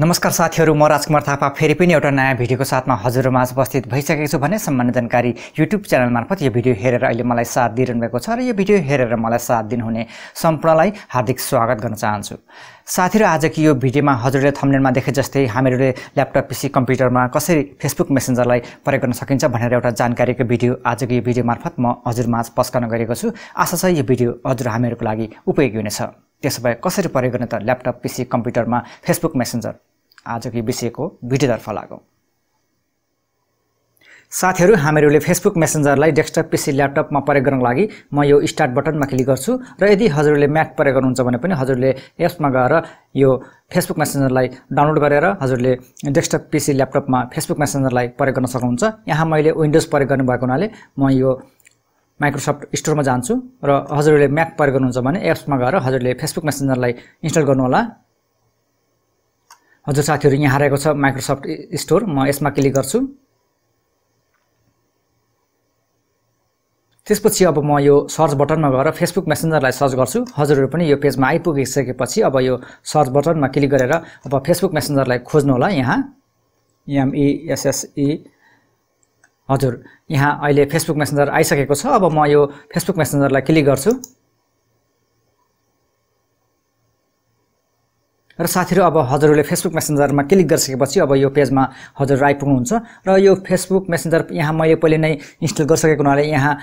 नमस्कार साथीहरु, म राजकुमार थापा फेरि पनि एउटा नयाँ भिडियोको साथमा हजुरहरुमाझ उपस्थित भइसकेको छु भने सम्मानित जानकारी युट्युब च्यानल मार्फत यो भिडियो हेरेर अहिले मलाई साथ दिइरहनु भएको छ र यो भिडियो हेरेर मलाई साथ दिनुहुने सम्पूर्णलाई हार्दिक स्वागत गर्न चाहन्छु। साथीहरु, आजको यो भिडियोमा हजुरले थम्बनेलमा देखे जस्तै हामीहरूले ल्यापटप पीसी कम्प्युटरमा कसरी फेसबुक मेसेन्जरलाई प्रयोग गर्न सकिन्छ भनेर एउटा जानकारीको भिडियो आजको यो भिडियो मार्फत म हजुरमाझ पस्कन गरेको छु। आशा छ यो भिडियो हजुर हामीहरूको लागि उपयोगी हुनेछ। त्यसोभए कसरी प्रयोग गर्ने त ल्यापटप पीसी कम्प्युटरमा फेसबुक मेसेन्जर, आजको विषयको भिडियोतर्फ लागौं। साथीहरु, हामीहरूले फेसबुक मेसेन्जरलाई डेस्कटप पीसी ल्यापटपमा प्रयोग गर्नको लागि म यो स्टार्ट बटनमा क्लिक गर्छु र यदि हजुरले म्याक प्रयोग गर्नुहुन्छ भने पनि हजुरले एप्समा गएर यो फेसबुक मेसेन्जरलाई डाउनलोड गरेर हजुरले डेस्कटप पीसी ल्यापटपमा फेसबुक मेसेन्जरलाई प्रयोग गर्न सक्नुहुन्छ। यहाँ मैले विन्डोज प्रयोग गर्नु भएको हुनाले म यो माइक्रोसफ्ट स्टोरमा जान्छु र हजुरले म्याक प्रयोग गर्नुहुन्छ भने एप्समा गएर हजुरले फेसबुक मेसेन्जरलाई इन्स्टल गर्नु होला। हजुर साथीहरु, यहाँ रहेको छ माइक्रोसफ्ट स्टोर, म यसमा क्लिक गर्छु। त्यसपछि अब म यो सर्च बटनमा गएर फेसबुक मेसेन्जरलाई सर्च गर्छु। हजुरहरु पनि यो पेजमा आइपुगिसकेपछि अब यो सर्च बटनमा क्लिक गरेर अब फेसबुक मेसेन्जरलाई खोज्नु होला। यहाँ MESSE, हजुर यहाँ अहिले फेसबुक मेसेन्जर आइसकेको छ। अब म यो फेसबुक मेसेन्जरलाई क्लिक गर्छु र साथीहरु, अब हजुरले फेसबुक मेसेन्जरमा क्लिक गरिसकेपछि अब यो पेजमा हजुर आइपुग्नुहुन्छ र यो फेसबुक मेसेन्जर यहाँ मैले पहिले नै इन्स्टल गरिसकेको हुनाले यहाँ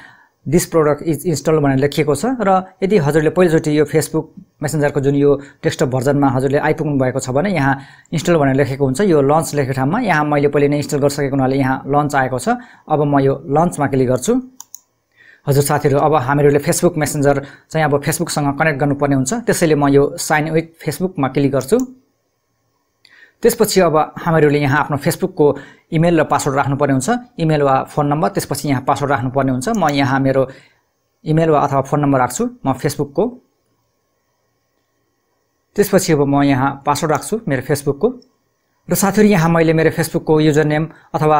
दिस प्रोडक्ट इज इन्स्टल भनेर लेखिएको छ र यदि हजुरले पहिलोचोटि यो फेसबुक मेसेन्जरको जुन यो डेस्कटप भर्जनमा हजुरले आइपुग्नु भएको छ भने यहाँ इन्स्टल भनेर लेखेको हुन्छ। यो लन्च लेखेको ठाउँमा यहाँ मैले पहिले नै इन्स्टल गरिसकेको हुनाले यहाँ लन्च आएको छ। अब म यो लन्चमा क्लिक गर्छु। हजुर साथीहरु, अब हामीहरूले फेसबुक मेसेन्जर चाहिँ अब फेसबुकसँग कनेक्ट गर्नुपर्ने हुन्छ, त्यसैले म यो साइन विथ फेसबुकमा क्लिक गर्छु। त्यसपछि अब हामीहरूले यहाँ आफ्नो फेसबुकको इमेल र पासवर्ड राख्नुपर्ने हुन्छ, इमेल वा फोन नम्बर। त्यसपछि यहाँ पासवर्ड राख्नुपर्ने हुन्छ। म यहाँ मेरो इमेल वा अथवा फोन नम्बर राख्छु म फेसबुकको। त्यसपछि अब म यहाँ पासवर्ड राख्छु मेरो फेसबुकको र साथीहरु, यहाँ मैले मेरो फेसबुकको युजर नेम अथवा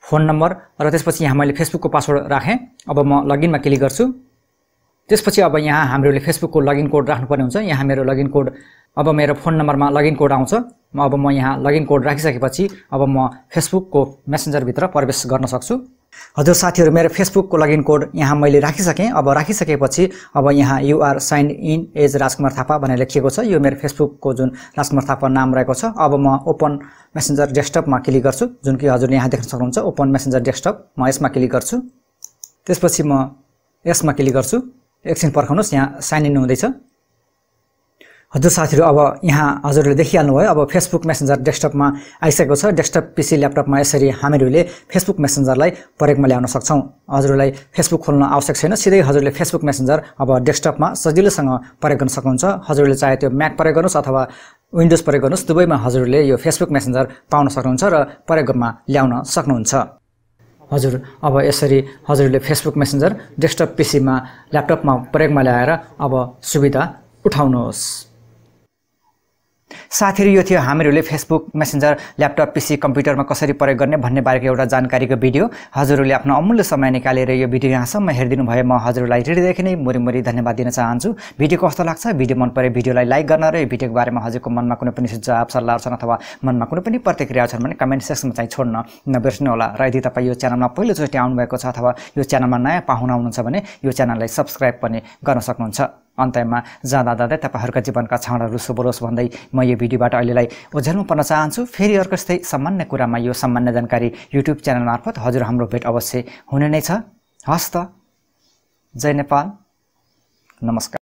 फोन नम्बर र त्यसपछि यहाँ मैले फेसबुकको पासवर्ड राखेँ। अब म लगइनमा क्लिक गर्छु। त्यसपछि अब यहाँ हामीहरूले फेसबुकको लगइन कोड राख्नुपर्ने हुन्छ। यहाँ मेरो लगइन कोड, अब मेरो फोन नम्बरमा लगइन कोड आउँछ। अब म यहाँ लगइन कोड राखिसकेपछि अब म फेसबुकको मेसेन्जरभित्र प्रवेश गर्न सक्छु। हजुर साथीहरु, मेरो फेसबुकको लगइन कोड यहाँ मैले राखिसकेँ। अब राखिसकेपछि अब यहाँ युआर साइन इन एज राजकुमार थापा भनेर लेखिएको छ। यो मेरो फेसबुकको जुन राजकुमार थापा नाम रहेको छ। अब म ओपन मेसेन्जर डेस्कटपमा क्लिक गर्छु, जुन कि हजुरले यहाँ देख्न सक्नुहुन्छ ओपन मेसेन्जर डेस्कटप। म यसमा क्लिक गर्छु। त्यसपछि म यसमा क्लिक गर्छु। एकछिन पर्खनुस्, यहाँ साइन इन हुँदैछ। हजुर साथीहरु, अब यहाँ हजुरले देखिहाल्नु भयो अब फेसबुक मेसेन्जर डेस्कटपमा आइसकेको छ। डेस्कटप पीसी ल्यापटपमा यसरी हामीहरूले फेसबुक मेसेन्जरलाई प्रयोगमा ल्याउन सक्छौं। हजुरलाई फेसबुक खोल्न आवश्यक छैन, सिधै हजुरले फेसबुक मेसेन्जर अब डेस्कटपमा सजिलैसँग प्रयोग गर्न सक्नुहुन्छ। हजुरले चाहे त्यो म्याक प्रयोग गर्नुस् अथवा विन्डोज प्रयोग गर्नुस्, दुवैमा हजुरले यो फेसबुक मेसेन्जर पाउन सक्नुहुन्छ र प्रयोगमा ल्याउन सक्नुहुन्छ। हजुर, अब यसरी हजुरले फेसबुक मेसेन्जर डेस्कटप पीसीमा ल्यापटपमा प्रयोगमा ल्याएर अब सुविधा उठाउनुहोस्। साथीहरु, यो थियो हामीहरूले फेसबुक मेसेन्जर ल्यापटप पीसी कम्प्युटरमा कसरी प्रयोग गर्ने भन्ने बारेको एउटा जानकारीको भिडियो। हजुरहरूले आफ्नो अमूल्य समय निकालेर यो भिडियो यहाँसम्म हेरिदिनु भयो। म हजुरलाई हृदयदेखि नै मुरी धन्यवाद दिन चाहन्छु। भिडियो कस्तो लाग्छ, भिडियो मन परे भिडियोलाई लाइक गर्न र यो भिडियोको बारेमा हजुरको मनमा कुनै पनि सुझाव सल्लाह छन् अथवा मनमा कुनै पनि प्रतिक्रिया छन् भने कमेन्ट सेक्सनमा चाहिँ छोड्न नबिर्सनु होला। र यदि तपाईँ यो च्यानलमा पहिलोचोटि आउनुभएको छ अथवा यो च्यानलमा नयाँ पाहुना हुनुहुन्छ भने यो च्यानललाई सब्स्क्राइब पनि गर्न सक्नुहुन्छ। अन्त्यमा जाँदा तपाईहरुका जीवनका क्षणहरु शुभ होस् भन्दै म यो भिडियोबाट अहिलेलाई ओझेलमा पर्न चाहन्छु। फेरि अर्को यस्तै सामान्य कुरामा यो सामान्य जानकारी युट्युब च्यानल मार्फत हजुर हाम्रो भेट अवश्य हुने नै छ। हस्त, जय नेपाल, नमस्कार।